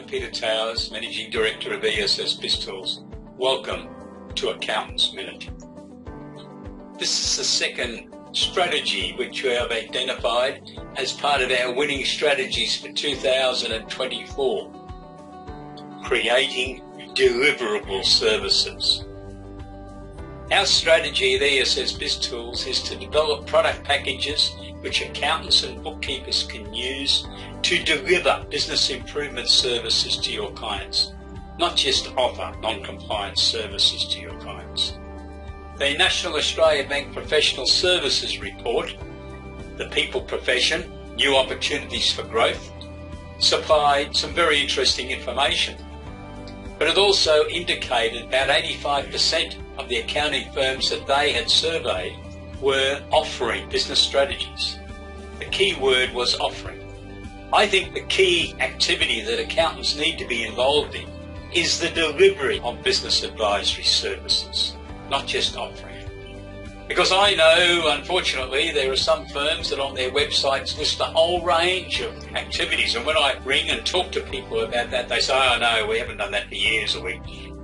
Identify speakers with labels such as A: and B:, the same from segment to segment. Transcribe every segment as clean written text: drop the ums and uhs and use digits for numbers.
A: Peter Towers, Managing Director of ESS BIZTOOLS. Welcome to Accountants Minute. This is the second strategy which we have identified as part of our winning strategies for 2024. Creating deliverable services. Our strategy at ESS BIZTOOLS is to develop product packages which accountants and bookkeepers can use to deliver business improvement services to your clients, not just offer non-compliance services to your clients. The National Australia Bank Professional Services Report, The People Profession, New Opportunities for Growth, supplied some very interesting information. But it also indicated about 85% of the accounting firms that they had surveyed were offering business strategies. The key word was offering. I think the key activity that accountants need to be involved in is the delivery of business advisory services, not just offering. Because I know, unfortunately, there are some firms that on their websites list a whole range of activities, and when I ring and talk to people about that, they say, oh no, we haven't done that for years, or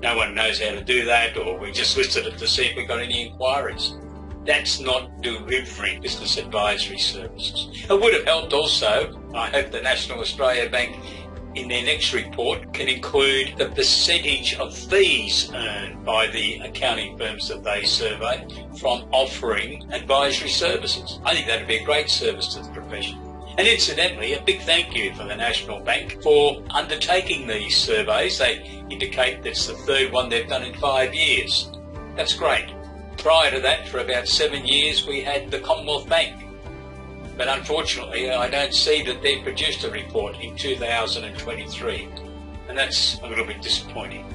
A: no one knows how to do that, or we just listed it to see if we got any inquiries. That's not delivering business advisory services. It would have helped also, I hope the National Australia Bank in their next report can include the percentage of fees earned by the accounting firms that they survey from offering advisory services. I think that would be a great service to the profession. And incidentally, a big thank you for the National Bank for undertaking these surveys. They indicate that's the third one they've done in 5 years. That's great. Prior to that, for about 7 years, we had the Commonwealth Bank. But unfortunately, I don't see that they've produced a report in 2023. And that's a little bit disappointing.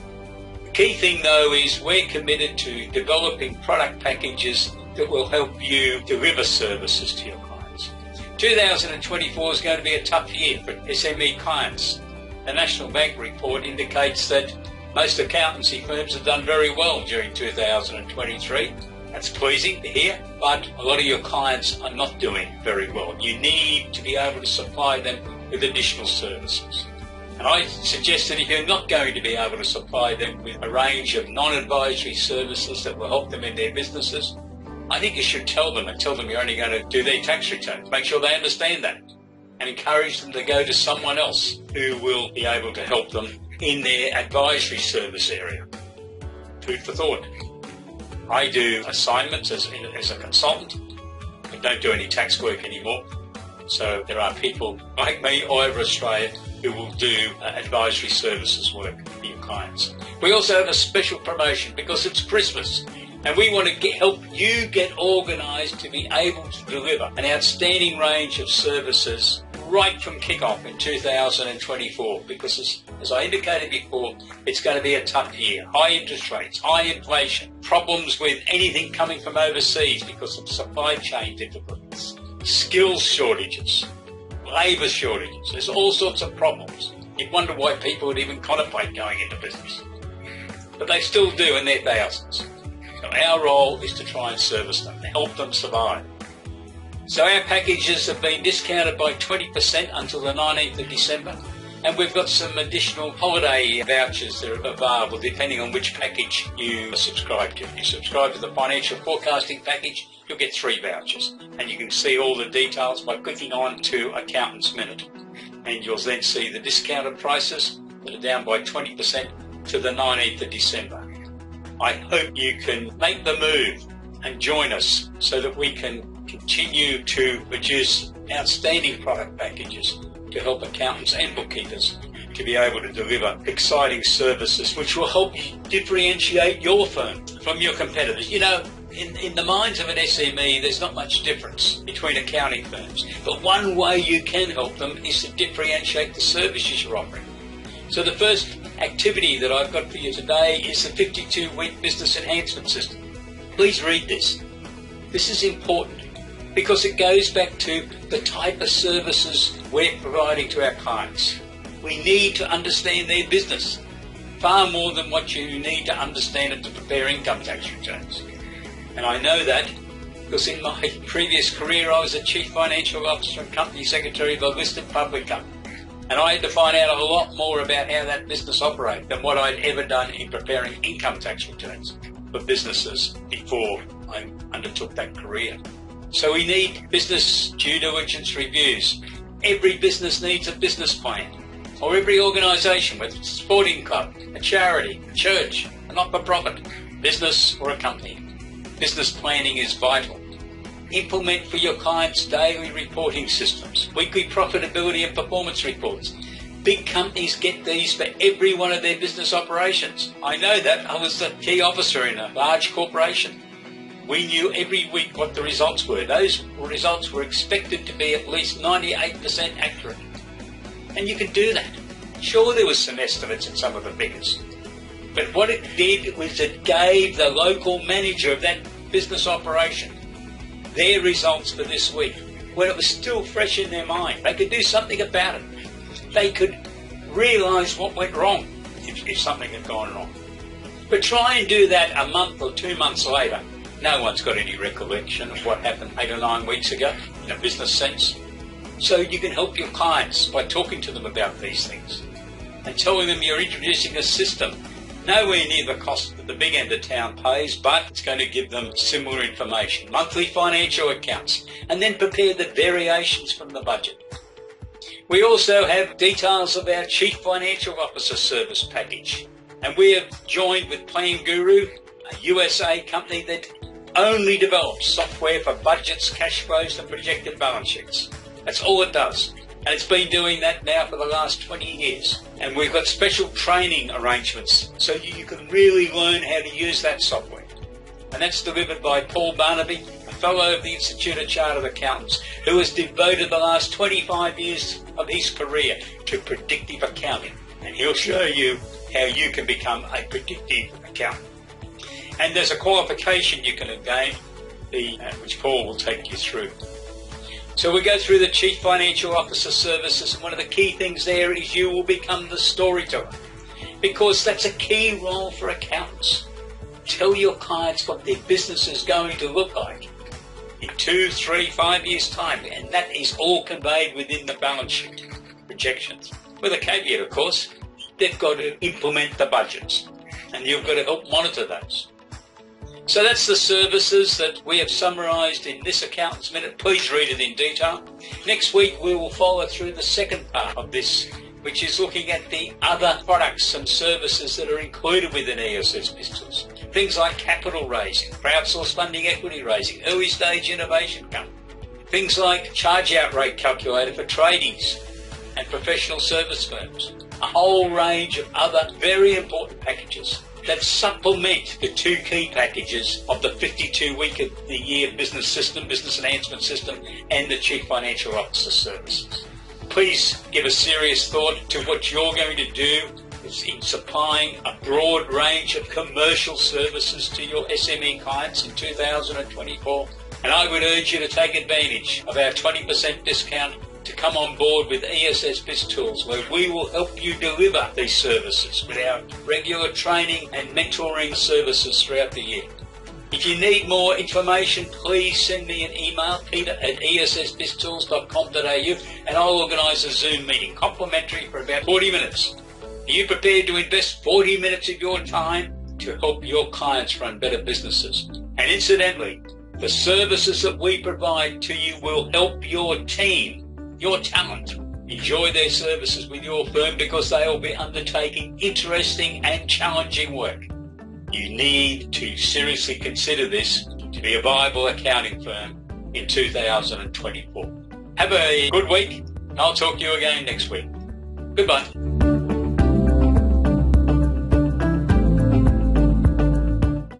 A: The key thing, though, is we're committed to developing product packages that will help you deliver services to your clients. 2024 is going to be a tough year for SME clients. The National Bank report indicates that most accountancy firms have done very well during 2023. That's pleasing to hear, but a lot of your clients are not doing very well. You need to be able to supply them with additional services. And I suggest that if you're not going to be able to supply them with a range of non-advisory services that will help them in their businesses, I think you should tell them you're only going to do their tax returns. Make sure they understand that and encourage them to go to someone else who will be able to help them in their advisory service area. Food for thought. I do assignments as a consultant. I don't do any tax work anymore. So there are people like me all over Australia who will do advisory services work for your clients. We also have a special promotion because it's Christmas and we want to help you get organised to be able to deliver an outstanding range of services right from kick-off in 2024, because as I indicated before, it's going to be a tough year. High interest rates, high inflation, problems with anything coming from overseas because of supply chain difficulties, skills shortages, labour shortages. There's all sorts of problems. You'd wonder why people would even contemplate going into business. But they still do, and they're thousands. So our role is to try and service them, to help them survive. So our packages have been discounted by 20% until the 19th of December, and we've got some additional holiday vouchers that are available depending on which package you subscribe to. If you subscribe to the financial forecasting package, you'll get 3 vouchers, and you can see all the details by clicking on to Accountants Minute, and you'll then see the discounted prices that are down by 20% to the 19th of December. I hope you can make the move and join us so that we can continue to produce outstanding product packages to help accountants and bookkeepers to be able to deliver exciting services which will help differentiate your firm from your competitors. You know, in the minds of an SME, there's not much difference between accounting firms, but one way you can help them is to differentiate the services you're offering. So the first activity that I've got for you today is the 52-week business enhancement system. Please read this. This is important because it goes back to the type of services we're providing to our clients. We need to understand their business far more than what you need to understand it to prepare income tax returns. And I know that because in my previous career I was a Chief Financial Officer and Company Secretary of a listed public company. And I had to find out a lot more about how that business operated than what I'd ever done in preparing income tax returns for businesses before I undertook that career. So we need business due diligence reviews. Every business needs a business plan, or every organisation, whether it's a sporting club, a charity, a church, a not-for-profit, business or a company. Business planning is vital. Implement for your clients daily reporting systems, weekly profitability and performance reports. Big companies get these for every one of their business operations. I know that. I was the key officer in a large corporation. We knew every week what the results were. Those results were expected to be at least 98% accurate. And you can do that. Sure, there was some estimates in some of the figures. But what it did was it gave the local manager of that business operation their results for this week when it was still fresh in their mind. They could do something about it. They could realise what went wrong if something had gone wrong. But try and do that a month or 2 months later. No one's got any recollection of what happened 8 or 9 weeks ago in a business sense. So you can help your clients by talking to them about these things and telling them you're introducing a system nowhere near the cost that the big end of town pays, but it's going to give them similar information, monthly financial accounts, and then prepare the variations from the budget. We also have details of our Chief Financial Officer service package, and we have joined with Plan Guru, a USA company that only develops software for budgets, cash flows and projected balance sheets. That's all it does. And it's been doing that now for the last 20 years. And we've got special training arrangements so you can really learn how to use that software. And that's delivered by Paul Barnaby, a fellow of the Institute of Chartered Accountants, who has devoted the last 25 years of his career to predictive accounting. And he'll show you how you can become a predictive accountant. And there's a qualification you can gain, which Paul will take you through. So we go through the Chief Financial Officer services, and one of the key things there is you will become the storyteller, because that's a key role for accountants. Tell your clients what their business is going to look like in 2, 3, 5 years' time, and that is all conveyed within the balance sheet projections. With a caveat, of course, they've got to implement the budgets, and you've got to help monitor those. So that's the services that we have summarised in this Accountant's Minute. Please read it in detail. Next week we will follow through the second part of this, which is looking at the other products and services that are included within ESS BIZTOOLS. Things like capital raising, crowdsourced funding, equity raising, early stage innovation company. Things like charge-out rate calculator for tradies and professional service firms. A whole range of other very important packages that supplement the 2 key packages of the 52-week of the year business system, business enhancement system, and the Chief Financial Officer services. Please give a serious thought to what you're going to do in supplying a broad range of commercial services to your SME clients in 2024. And I would urge you to take advantage of our 20% discount to come on board with ESS BIZTOOLS, where we will help you deliver these services with our regular training and mentoring services throughout the year. If you need more information, please send me an email, peter@essbiztools.com.au, and I'll organise a Zoom meeting, complimentary for about 40 minutes. Are you prepared to invest 40 minutes of your time to help your clients run better businesses? And incidentally, the services that we provide to you will help your team, your talent, enjoy their services with your firm, because they will be undertaking interesting and challenging work. You need to seriously consider this to be a viable accounting firm in 2024. Have a good week. I'll talk to you again next week. Goodbye.